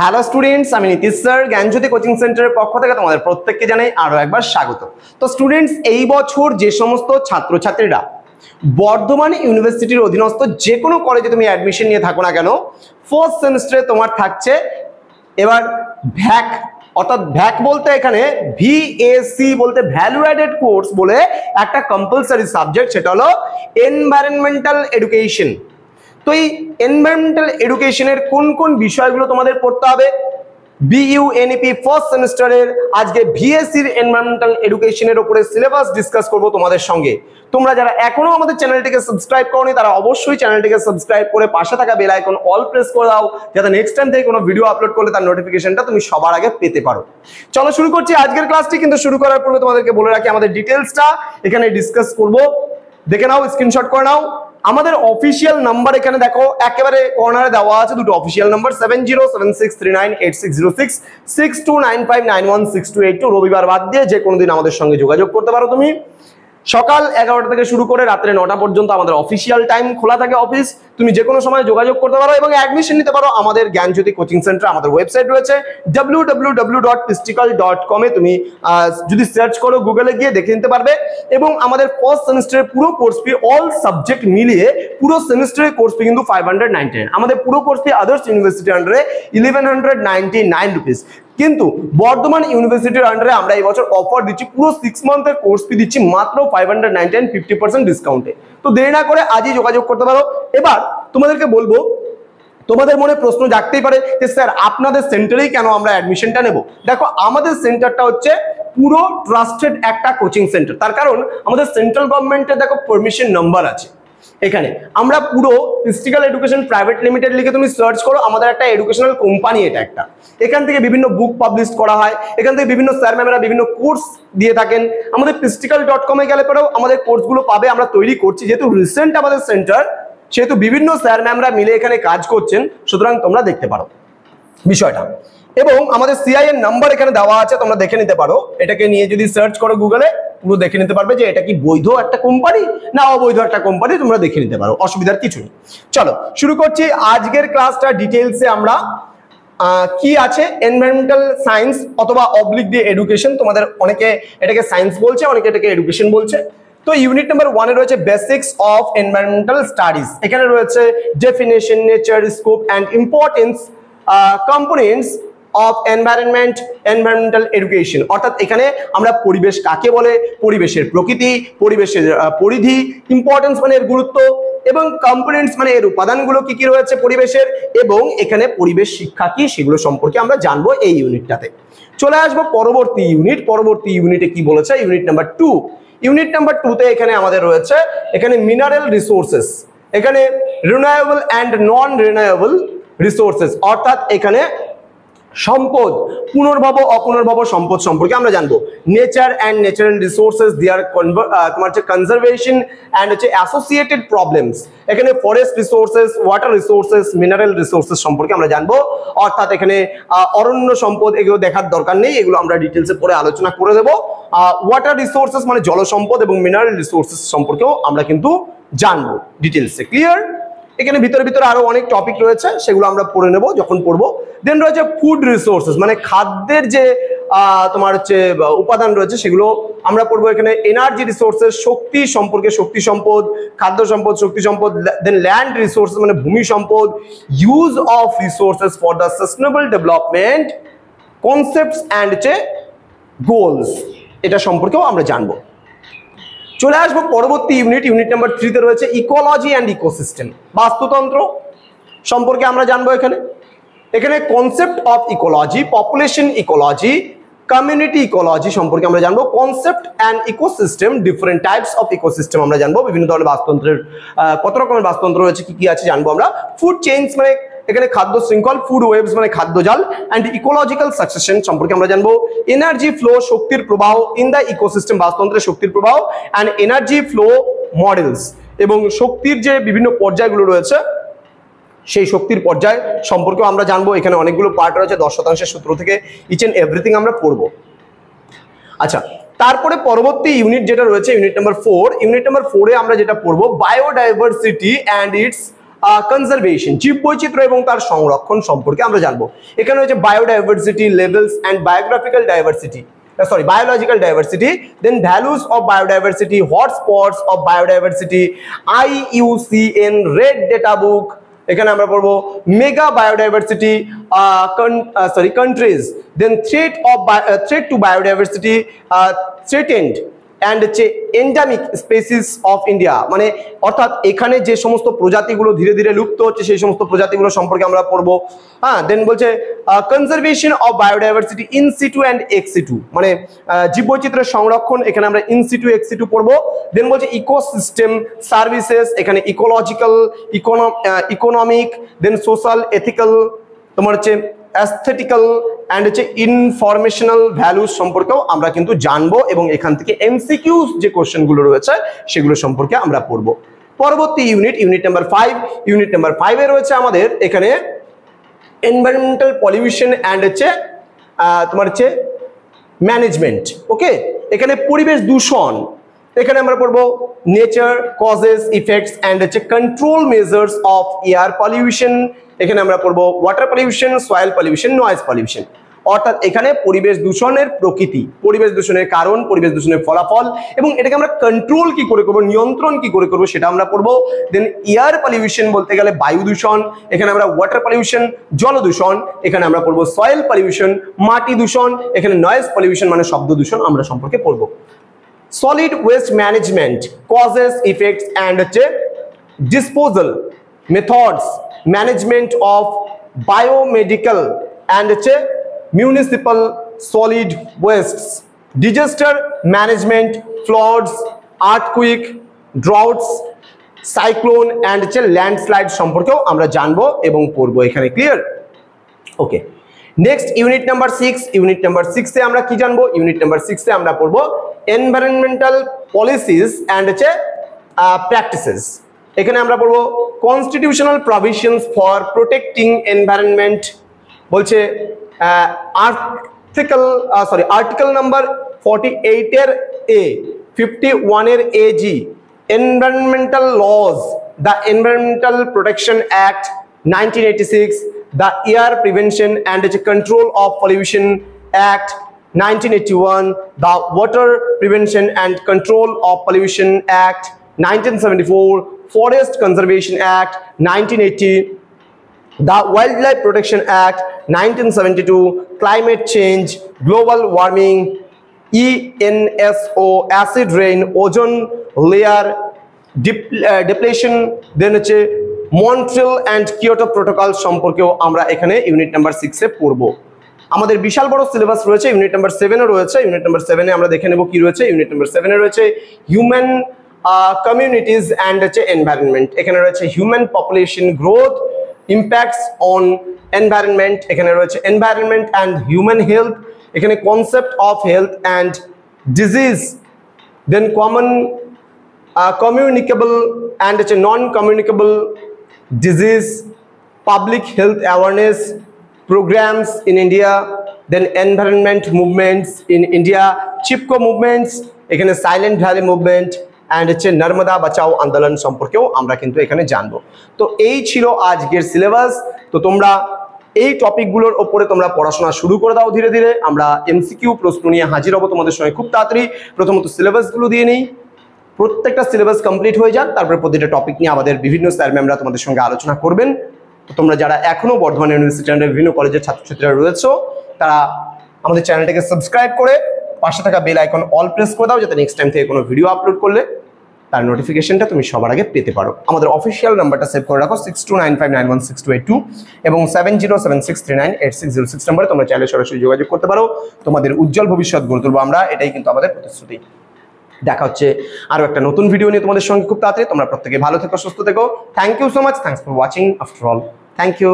Hello students, আমি Nitish sir জ্ঞানজ্যোতি coaching সেন্টারের পক্ষ থেকে তোমাদের প্রত্যেককে জানাই আরো একবার স্বাগত। তো স্টুডেন্টস, এই বছর যে সমস্ত ছাত্রছাত্রীরা বর্ধমান ইউনিভার্সিটির অধীনস্থ যে কোনো কলেজে তুমি অ্যাডমিশন নিয়ে থাকো না কেন, ফার্স্ট সেমিস্টারে তোমার থাকছে এবার ভ্যাক, অর্থাৎ ভ্যাক বলতে এখানে ভিএসি বলতে ভ্যালু অ্যাডেড কোর্স বলে একটা কম্পালসারি সাবজেক্ট, সেটা হলো এনভায়রনমেন্টাল এডুকেশন। তো এই এনভায়রনমেন্টাল এডুকেশনের কোন কোন বিষয়গুলো তোমাদের পড়তে হবে, বিইউএনইপি ফার্স্ট সেমিস্টারের আজকে ভিএসসির এনভায়রনমেন্টাল এডুকেশনের উপরে সিলেবাস ডিসকাস করব তোমাদের সঙ্গে। তোমরা যারা এখনো আমাদের চ্যানেলটিকে সাবস্ক্রাইব করোনি তারা অবশ্যই চ্যানেলটিকে সাবস্ক্রাইব করে পাশে থাকা বেল আইকন অল প্রেস করে দাও, যাতে নেক্সট টাইম থেকে কোনো ভিডিও আপলোড করলে তার নোটিফিকেশনটা তুমি সবার আগে পেতে পারো। চলো শুরু করছি আজকের ক্লাসটি, কিন্তু শুরু করার পূর্বে তোমাদেরকে বলে রাখি আমাদের ডিটেলসটা এখানে ডিসকাস করব, দেখে নাও, স্ক্রিনশট করে নাও। আমাদের অফিসিয়াল নাম্বার এখানে দেখো একেবারে কর্নারে দেওয়া আছে, দুটো অফিসিয়াল নাম্বার 7076398606, 6295916282। রবিবার বাদ দিয়ে যে কোনো দিন আমাদের সঙ্গে যোগাযোগ করতে পারো তুমি। সকাল 11টা থেকে শুরু করে রাত্রে 9টা পর্যন্ত আমাদের অফিসিয়াল টাইম খোলা থাকে অফিস, তুমি যে কোনো সময় যোগাযোগ করতে পারো এবং অ্যাডমিশন নিতে পারো আমাদের জ্ঞানজ্যোতি কোচিং সেন্টার। আমাদের ওয়েবসাইট রয়েছে www.pistical.com এ, তুমি যদি সার্চ করো গুগলে গিয়ে দেখে নিতে পারবে। এবং আমাদের ফার্স্ট সেমিস্টারের পুরো কোর্স ফি অল সাবজেক্ট মিলিয়ে পুরো সেমিস্টারের কোর্স ফি কিন্তু 599, আমাদের পুরো কোর্স ফি আদার্স ইউনিভার্সিটির আন্ডারে 1199 রুপিস। কিন্তু বর্ধমান ইউনিভার্সিটির আন্ডারে আমরা এই বছর অফার দিচ্ছি, পুরো 6 মান্থের কোর্স ফি দিচ্ছি মাত্র 599, 50% ডিসকাউন্টে। তো দেরি না করে আজই যোগাযোগ করতে পারো। এবার তোমাদেরকে বলবো, তোমাদের মনে প্রশ্ন জাগতেই পারে যে স্যার আপনাদের সেন্টারেই কেন আমরা অ্যাডমিশনটা নেব। দেখো, আমাদের সেন্টারটা হচ্ছে পুরো ট্রাস্টেড একটা কোচিং সেন্টার, তার কারণ আমাদের সেন্ট্রাল গভর্নমেন্টের দেখো পারমিশন নাম্বার আছে। এখানে আমরা পুরো পিস্টিক্যাল এডুকেশন প্রাইভেট লিমিটেড লিখে তুমি সার্চ করো, আমাদের একটা এডুকেশনাল কোম্পানি এটা একটা। এখান থেকে বিভিন্ন বুক পাবলিশ করা হয়, এখান থেকে বিভিন্ন স্যার ম্যামেরা বিভিন্ন কোর্স দিয়ে থাকেন। আমাদের pistical.com এ গেলে পরেও আমাদের কোর্সগুলো পাবে, আমরা তৈরি করছি। যেহেতু রিসেন্ট আমাদের সেন্টার, সেহেতু বিভিন্ন স্যার ম্যামরা মিলে এখানে কাজ করছেন, সুতরাং তোমরা দেখতে পারো বিষয়টা। এবং আমাদের সিআই এর নাম্বার এখানে দেওয়া আছে, তোমরা দেখে নিতে পারো। এটাকে নিয়ে যদি সার্চ করো গুগলে, পুরো দেখে নিতে পারবে যে এটা কি বৈধ একটা কোম্পানি না অবৈধ একটা কোম্পানি, তোমরা দেখে নিতে পারো, অসুবিধার কিছু নেই। চলো শুরু করছি আজকের ক্লাসটা। ডিটেলসে আমরা কি আছে, এনভায়রনমেন্টাল সায়েন্স অথবা অবলিক দিয়ে এডুকেশন, তোমাদের অনেকে এটাকে সায়েন্স বলছে, অনেকে এটাকে এডুকেশন বলছে। তো ইউনিট নাম্বার 1 এ রয়েছে বেসিক্স অফ এনভায়রনমেন্টাল স্টাডিজ। এখানে রয়েছে definition, nature, scope and importance, components of environmental education. অর্থাৎ এখানে আমরা পরিবেশ কাকে বলে, পরিবেশের প্রকৃতি, পরিবেশের পরিধি, ইম্পর্টেন্স মানে এর গুরুত্ব, এবং কম্পোনেন্টস মানে এর উপাদানগুলো কি কি রয়েছে পরিবেশের, এবং এখানে পরিবেশ শিক্ষা কি সেগুলো সম্পর্কে আমরা জানবো এই ইউনিটটাতে। চলে আসবো পরবর্তী ইউনিট। পরবর্তী ইউনিটে কি বলেছে, ইউনিট নাম্বার 2। ইউনিট নাম্বার 2 তে এখানে আমাদের রয়েছে এখানে মিনারেল রিসোর্সেস, এখানে renewable and non renewable resources, অর্থাৎ এখানে সম্পদ, পুনর্ভব অপুনর্ভব সম্পদ সম্পর্কে আমরা জানবো। নেচার অ্যান্ড ন্যাচারাল রিসোর্সেস, দেয়ার তোমার হচ্ছে কনজারভেশন অ্যান্ড হচ্ছে অ্যাসোসিয়েটেড প্রবলেমস। এখানে forest resources, water resources, mineral resources সম্পর্কে আমরা জানবো। অর্থাৎ এখানে অরণ্য সম্পদ, এগুলো দেখার দরকার নেই, এগুলো আমরা ডিটেলসে পরে আলোচনা করে দেবো। ওয়াটার রিসোর্সেস মানে জল সম্পদ, এবং মিনারেল রিসোর্সেস সম্পর্কেও আমরা কিন্তু জানবো ডিটেলসে। ক্লিয়ার? এখানে ভিতরে ভিতরে আরো অনেক টপিক রয়েছে, সেগুলো আমরা পড়ে নেব যখন পড়বো। দেন রয়েছে ফুড রিসোর্সেস, মানে খাদ্যের যে তোমার হচ্ছে উপাদান রয়েছে সেগুলো আমরা পড়বো। এখানে এনার্জি রিসোর্সেস, শক্তি সম্পর্কে, শক্তি সম্পদ, খাদ্য সম্পদ, শক্তি সম্পদ। দেন ল্যান্ড রিসোর্সেস মানে ভূমি সম্পদ, use of resources for the sustainable development, concepts and হচ্ছে গোলস, এটা সম্পর্কেও আমরা জানবো। চলে আসবো পরবর্তী ইউনিট। ইউনিট নাম্বার 3 তে রয়েছে ইকোলজি অ্যান্ড ইকোসিস্টেম, বাস্তুতন্ত্র সম্পর্কে আমরা জানবো। এখানে concept of ecology, population ecology, community ecology সম্পর্কে আমরা জানবো। Concept and ecosystem, different types of ecosystem আমরা জানবো। বিভিন্ন ধরনের বাস্তুতন্ত্রের কত রকমের বাস্তুতন্ত্র রয়েছে, কি কি আছে জানবো আমরা। ফুড চেইনস মানে এখানে খাদ্য শৃঙ্খল, ফুড ওয়েবস মানে খাদ্যজাল, অ্যান্ড ইকোলজিক্যাল সাকসেশন সম্পর্কে আমরা জানবো। এনার্জি ফ্লো, শক্তির প্রবাহ ইন দ্য ইকোসিস্টেম, বাস্তুতন্ত্রের শক্তির প্রবাহ, অ্যান্ড এনার্জি ফ্লো মডেলস, এবং শক্তির যে বিভিন্ন পর্যায়গুলো রয়েছে সেই শক্তির পর্যায় সম্পর্কেও আমরা জানবো। এখানে অনেকগুলো পার্ট রয়েছে, 10% সূত্র থেকে ইচ এন্ড এভরিথিং আমরা পড়বো। আচ্ছা, তারপরে পরবর্তী ইউনিট যেটা রয়েছে ইউনিট নাম্বার 4। ইউনিট নাম্বার 4 এ আমরা যেটা পড়বো বায়োডাইভার্সিটি অ্যান্ড ইটস কনজারভেশন, জীববৈচিত্র্য এবং তার সংরক্ষণ সম্পর্কে আমরা জানবো। এখানে হচ্ছে biodiversity levels and biographical diversity, biological diversity, then values of biodiversity, hotspots of biodiversity, IUCN red data book, এখানে আমরা পড়বো mega biodiversity countries, then threat to biodiversity, threatened and হচ্ছে এন্ডেমিক স্পেসিস অফ ইন্ডিয়া, মানে অর্থাৎ এখানে যে সমস্ত প্রজাতিগুলো ধীরে ধীরে লুপ্ত হচ্ছে সেই সমস্ত প্রজাতিগুলো সম্পর্কে আমরা পড়বো। হ্যাঁ, দেন বলছে conservation of biodiversity in situ and ex situ, মানে জীববৈচিত্র্যের সংরক্ষণ, এখানে আমরা ইন সিটু এক্স সিটু পড়বো। দেন বলছে ইকোসিস্টেম সার্ভিসেস, এখানে ecological, economic, then social, ethical, তোমার হচ্ছে অ্যাস্থেটিক্যাল অ্যান্ড হচ্ছে ইনফরমেশনাল ভ্যালুস সম্পর্কেও আমরা কিন্তু জানবো এবং এখান থেকে এমসিকিউস যে কোশ্চেনগুলো রয়েছে সেগুলো সম্পর্কে আমরা পড়বো। পরবর্তী ইউনিট নাম্বার 5, ইউনিট নাম্বার 5-এ রয়েছে আমাদের এখানে এনভায়রনমেন্টাল পলিউশন অ্যান্ড হচ্ছে তোমার হচ্ছে ম্যানেজমেন্ট। ওকে, এখানে পরিবেশ দূষণ, এখানে আমরা পড়বো নেচার, কজেস, ইফেক্টস অ্যান্ড হচ্ছে control measures of air pollution, এখানে আমরা পড়বো water pollution, soil pollution, noise pollution. অর্থাৎ এখানে পরিবেশ দূষণের প্রকৃতি, পরিবেশ দূষণের কারণ, পরিবেশ দূষণের ফলাফল এবং এটাকে আমরা কন্ট্রোল কি করে করবো, নিয়ন্ত্রণ কি করে করবো সেটা আমরা পড়বো। দেন এয়ার পলিউশন বলতে গেলে বায়ু দূষণ, এখানে আমরা ওয়াটার পলিউশন, জল দূষণ, এখানে আমরা পড়বো সয়েল পলিউশন, মাটি দূষণ, এখানে নয়েজ পলিউশন মানে শব্দ দূষণ আমরা সম্পর্কে পড়বো। Solid waste management, causes, effects and হচ্ছে disposal methods, management of biomedical and হচ্ছে municipal solid wastes, disaster management, floods, earthquake, droughts, cyclone and হচ্ছে ল্যান্ডস্লাইড সম্পর্কেও আমরা জানবো এবং পড়বো এখানে। Clear? Okay, next unit number 6, unit number 6-এ আমরা কি জানবো? ইউনিট নাম্বার 6-এ আমরা পড়বো এনভায়রনমেন্টাল পলিসিস অ্যান্ড হচ্ছে প্র্যাকটিসেস, এখানে আমরা পড়বো constitutional provisions for protecting environment, বলছে আর্টিকেল নাম্বার 48-এর A, 51-এর AG, environmental laws, the environmental protection act 1986, the Air Prevention and Control of Pollution Act 1981, the Water Prevention and Control of Pollution Act 1974, Forest Conservation Act 1980, the Wildlife Protection Act 1972, Climate Change, Global Warming, ENSO, Acid Rain, Ozone Layer Depletion, then হচ্ছে Montreal and Kyoto protocol সম্পর্কেও আমরা এখানে unit number 6-এ পড়বো। আমাদের বিশাল বড় syllabus রয়েছে, unit number 7-ও রয়েছে। Unit number 7-এ আমরা দেখে নেব কি রয়েছে। ইউনিট নাম্বার 7-এ রয়েছে হিউম্যান কমিউনিটিজ অ্যান্ড হচ্ছে এনভায়রনমেন্ট, এখানে রয়েছে human population growth, impacts on environment, এখানে রয়েছে এনভায়রনমেন্ট অ্যান্ড হিউম্যান হেলথ, এখানে concept of health and disease, then common communicable and non-communicable disease, public health awareness programs in India, then environment movements in India, Chipko movements, এখানে silent valley movement and হচ্ছে নর্মদা বাঁচাও আন্দোলন সম্পর্কেও আমরা কিন্তু এখানে জানবো। তো এই ছিল আজকের সিলেবাস। তো তোমরা এই টপিকগুলোর ওপরে তোমরা পড়াশোনা শুরু করে দাও ধীরে ধীরে। আমরা এমসিকিউ প্রশ্ন নিয়ে হাজির হবো তোমাদের সঙ্গে খুব তাড়াতাড়ি। প্রথমত সিলেবাসগুলো দিয়ে নিই, প্রত্যেকটা সিলেবাস কমপ্লিট হয়ে যাক, তারপরে প্রতিটা টপিক নিয়ে আমাদের বিভিন্ন স্যার ম্যামরা তোমাদের সঙ্গে আলোচনা করবেন। তো তোমরা যারা এখনো বর্ধমান ইউনিভার্সিটি বিভিন্ন কলেজের ছাত্রছাত্রীরা রয়েছে তারা আমাদের চ্যানেলটাকে সাবস্ক্রাইব করে পাশে থাকা বেল আইকন অল প্রেস করে দাও, যাতে নেক্সট টাইম থেকে কোনো ভিডিও আপলোড করলে তার নোটিফিকেশনটা তুমি সবার আগে পেতে পারো। আমাদের অফিসিয়াল নাম্বারটা সেভ করে রাখো 6295916282 এবং 7076398606 নম্বরে তোমরা চাইলে সরাসরি যোগাযোগ করতে পারো। তোমাদের উজ্জ্বল ভবিষ্যৎ গড়ে তুলবো আমরা, এটাই কিন্তু আমাদের প্রতিশ্রুতি। দেখা হচ্ছে আরো একটা নতুন ভিডিও নিয়ে তোমাদের সঙ্গে খুব তাড়াতাড়ি। তোমরা প্রত্যেকে ভালো থেকো, সুস্থ থেকো। Thank you so much, thanks for watching after all, thank you.